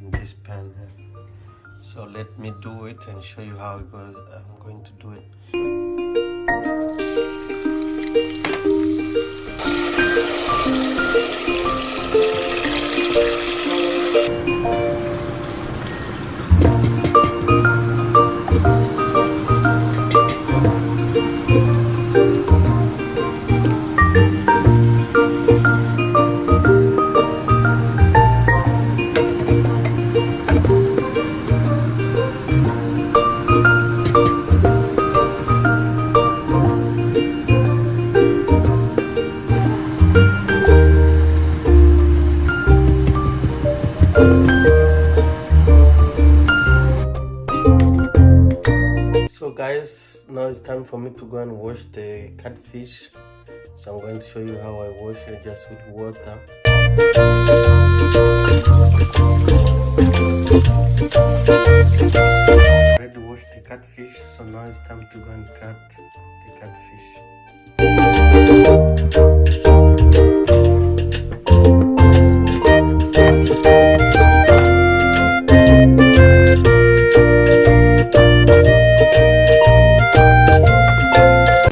in this pan here. So let me do it and show you how I'm going to do it. So guys, now it's time for me to go and wash the catfish. So I'm going to show you how I wash it just with water. Already washed the catfish, so now it's time to go and cut the catfish.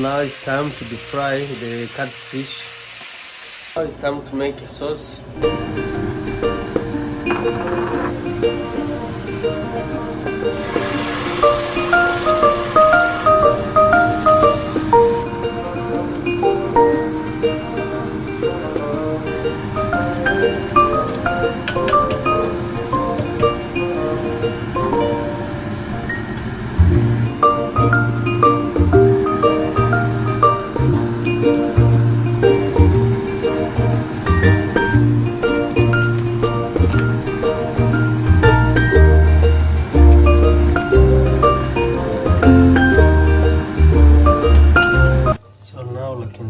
Now it's time to deep fry the catfish. Now it's time to make a sauce.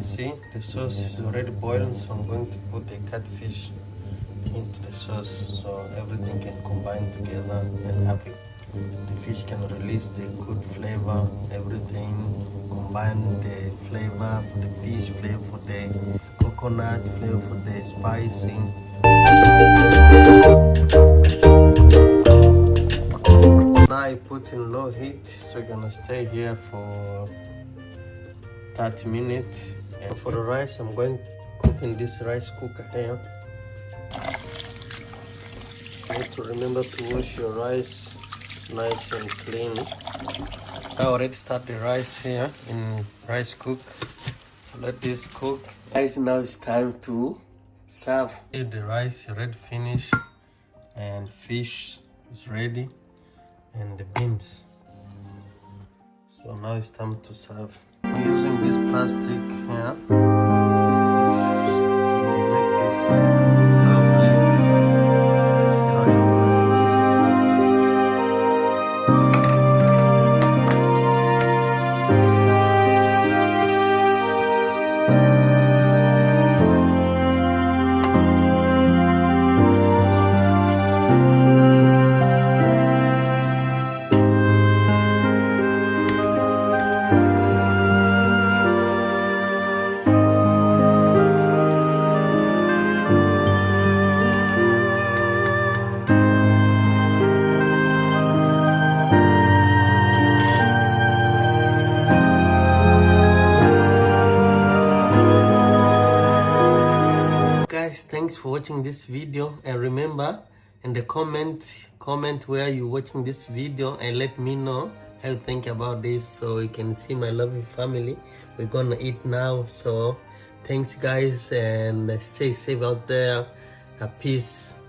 See, the sauce is already boiling, so I'm going to put the catfish into the sauce so everything can combine together and happy. The fish can release the good flavor, everything combine the flavor for the fish, flavor for the coconut, flavor for the spicing. Now I put in low heat, so you're gonna stay here for 30 minutes. And for the rice, I'm going to cook in this rice cooker here. You need to remember to wash your rice nice and clean. I already started the rice here in rice cook. So let this cook. Guys, now it's time to serve. The rice is ready, finished, and fish is ready, and the beans. So now it's time to serve. I'm using this plastic here to make this lovely. See how it looks guys, thanks for watching this video, and remember in the comment where you're watching this video and let me know how you think about this, so you can see my lovely family. We're gonna eat now, so thanks guys, and stay safe out there. Peace.